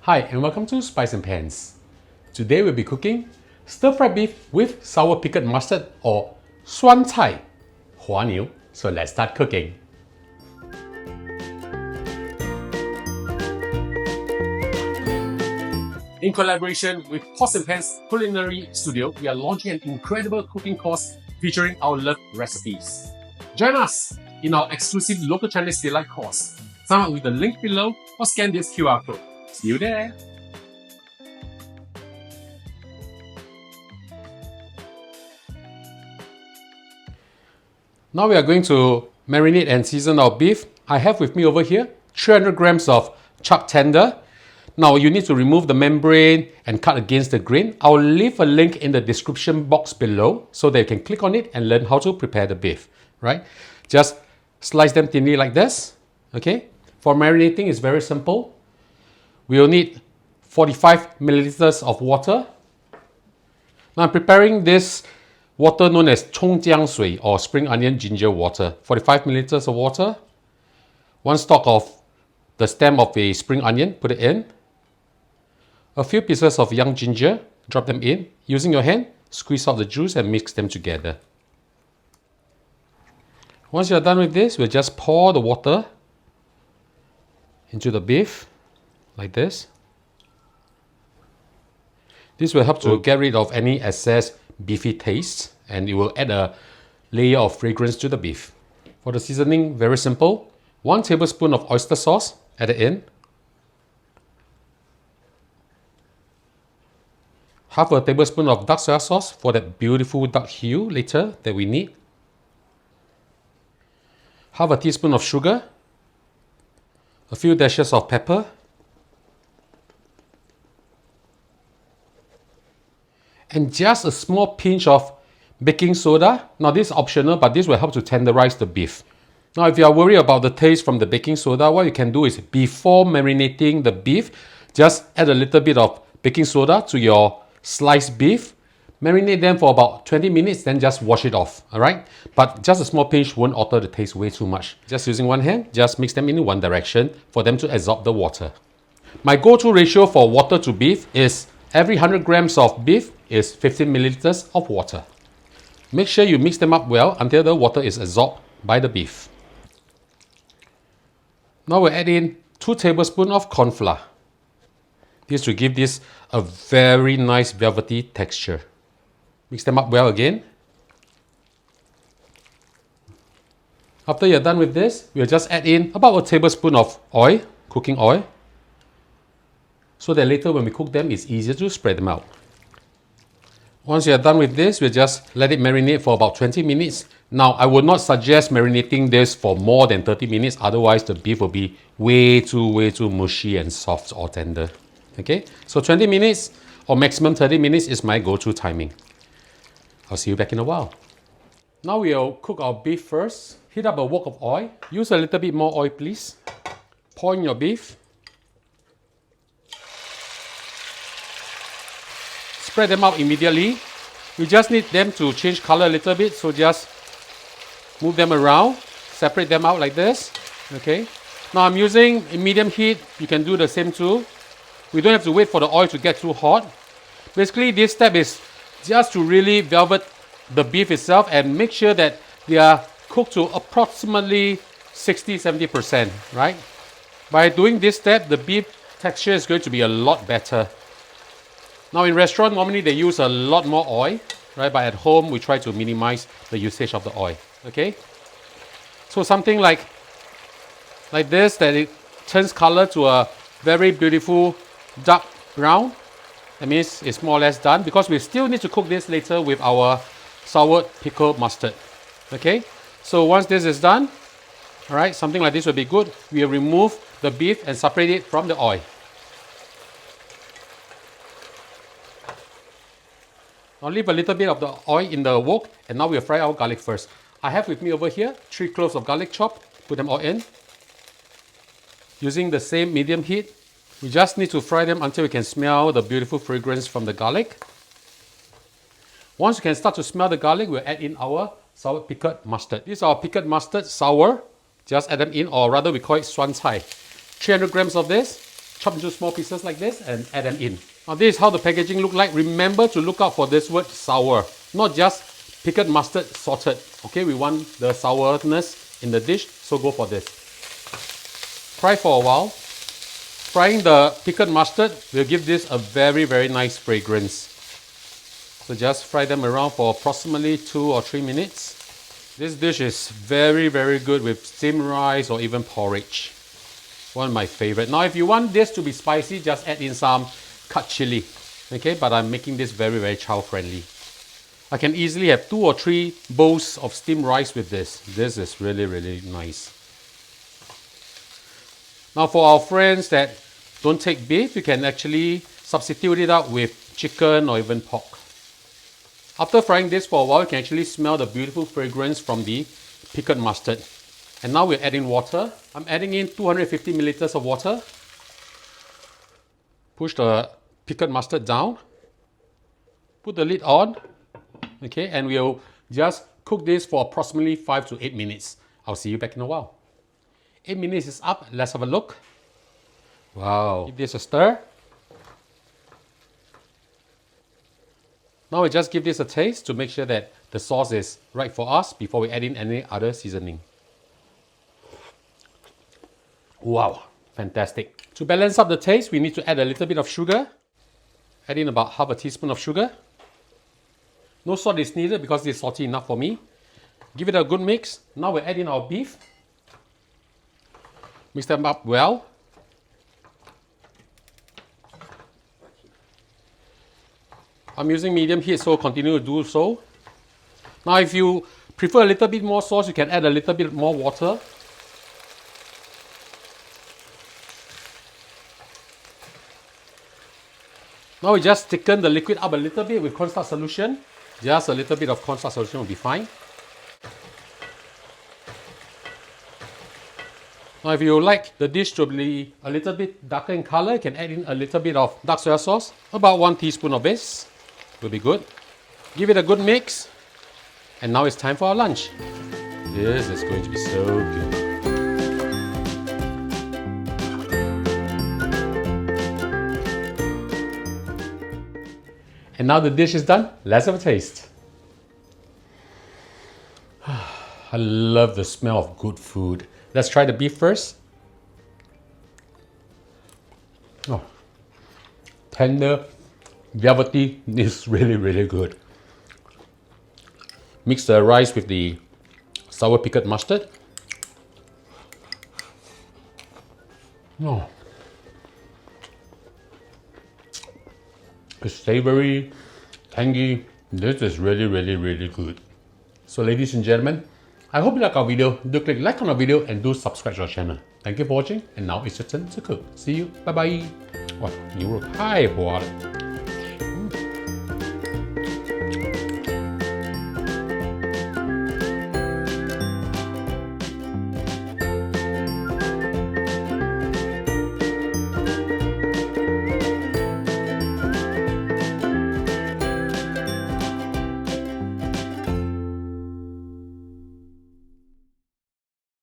Hi and welcome to Spice and Pans. Today we'll be cooking stir-fried beef with sour pickled mustard or Suan Cai滑牛. So let's start cooking. In collaboration with Pots and Pans Culinary Studio, we are launching an incredible cooking course featuring our loved recipes. Join us in our exclusive local Chinese delight course. Sign up with the link below or scan this QR code. See you there! Now we are going to marinate and season our beef. I have with me over here 300 grams of chuck tender. Now you need to remove the membrane and cut against the grain. I'll leave a link in the description box below so that you can click on it and learn how to prepare the beef, right? Just slice them thinly like this, okay? For marinating, it's very simple. We'll need 45 milliliters of water. Now I'm preparing this water known as 葱姜水 or spring onion ginger water. 45 milliliters of water. 1 stalk of the stem of a spring onion, put it in. A few pieces of young ginger, drop them in. Using your hand, squeeze out the juice and mix them together. Once you're done with this, we'll just pour the water into the beef. Like this. This will help to get rid of any excess beefy taste and it will add a layer of fragrance to the beef. For the seasoning, very simple. 1 tablespoon of oyster sauce, add it in. Half a tablespoon of dark soy sauce for that beautiful dark hue later that we need. Half a teaspoon of sugar. A few dashes of pepper. And just a small pinch of baking soda. Now this is optional, but this will help to tenderize the beef. Now if you are worried about the taste from the baking soda, what you can do is before marinating the beef, just add a little bit of baking soda to your sliced beef. Marinate them for about 20 minutes, then just wash it off, alright? But just a small pinch won't alter the taste way too much. Just using one hand, just mix them in one direction for them to absorb the water. My go-to ratio for water to beef is every 100 grams of beef is 15 milliliters of water. Make sure you mix them up well until the water is absorbed by the beef. Now we'll add in 2 tablespoons of cornflour. This will give this a very nice velvety texture. Mix them up well again. After you're done with this, we'll just add in about a tablespoon of oil, cooking oil, so that later when we cook them, it's easier to spread them out. Once you're done with this, we'll just let it marinate for about 20 minutes. Now, I would not suggest marinating this for more than 30 minutes, otherwise the beef will be way too mushy and soft or tender. Okay, so 20 minutes or maximum 30 minutes is my go-to timing. I'll see you back in a while. Now we'll cook our beef first. Heat up a wok of oil. Use a little bit more oil, please. Pour in your beef. Spread them out immediately. You just need them to change color a little bit, so just move them around, separate them out like this. Okay. Now I'm using a medium heat. You can do the same too. We don't have to wait for the oil to get too hot. Basically, this step is just to really velvet the beef itself and make sure that they are cooked to approximately 60-70%, right? By doing this step, the beef texture is going to be a lot better. Now in restaurant, normally they use a lot more oil, right? But at home, we try to minimize the usage of the oil, okay? So something like this, that it turns color to a very beautiful dark brown. That means it's more or less done because we still need to cook this later with our sour pickled mustard, okay? So once this is done, all right, something like this will be good. We'll remove the beef and separate it from the oil. I'll leave a little bit of the oil in the wok and now we'll fry our garlic first. I have with me over here 3 cloves of garlic chopped. Put them all in. Using the same medium heat, we just need to fry them until we can smell the beautiful fragrance from the garlic. Once you can start to smell the garlic, we'll add in our sour pickled mustard. This is our pickled mustard, sour. Just add them in, or rather we call it Suan Cai. 300 grams of this. chop into small pieces like this and add them in. Now this is how the packaging look like. Remember to look out for this word sour, not just pickled mustard salted. Okay, we want the sourness in the dish, so go for this. Fry for a while. Frying the pickled mustard will give this a very, very nice fragrance. So just fry them around for approximately 2 or 3 minutes. This dish is very, very good with steamed rice or even porridge. One of my favorite. Now if you want this to be spicy, just add in some cut chilli. Okay, but I'm making this very, very child friendly. I can easily have 2 or 3 bowls of steamed rice with this. This is really, really nice. Now for our friends that don't take beef, you can actually substitute it out with chicken or even pork. After frying this for a while, you can actually smell the beautiful fragrance from the pickled mustard. And now we're adding water. I'm adding in 250 milliliters of water. Push the pickled mustard down. Put the lid on. Okay, and we'll just cook this for approximately 5 to 8 minutes. I'll see you back in a while. 8 minutes is up. Let's have a look. Wow. Give this a stir. Now we just give this a taste to make sure that the sauce is right for us before we add in any other seasoning. Wow, fantastic. To balance up the taste, we need to add a little bit of sugar. Add in about half a teaspoon of sugar. No salt is needed because it's salty enough for me. Give it a good mix. Now we add in our beef. Mix them up well. I'm using medium heat, so continue to do so. Now if you prefer a little bit more sauce, you can add a little bit more water. Now we just thicken the liquid up a little bit with cornstarch solution. Just a little bit of cornstarch solution will be fine. Now if you like the dish to be a little bit darker in color, you can add in a little bit of dark soy sauce. About 1 teaspoon of this will be good. Give it a good mix. And now it's time for our lunch. This is going to be so good. And now the dish is done. Let's have a taste. I love the smell of good food. Let's try the beef first. Oh, tender, velvety, is really, really good. Mix the rice with the sour pickled mustard. Oh. It's savory, tangy. This is really, really, really good. So ladies and gentlemen, I hope you like our video. Do click like on our video and do subscribe to our channel. Thank you for watching, and now it's your turn to cook. See you. Bye bye. Wow, you work high for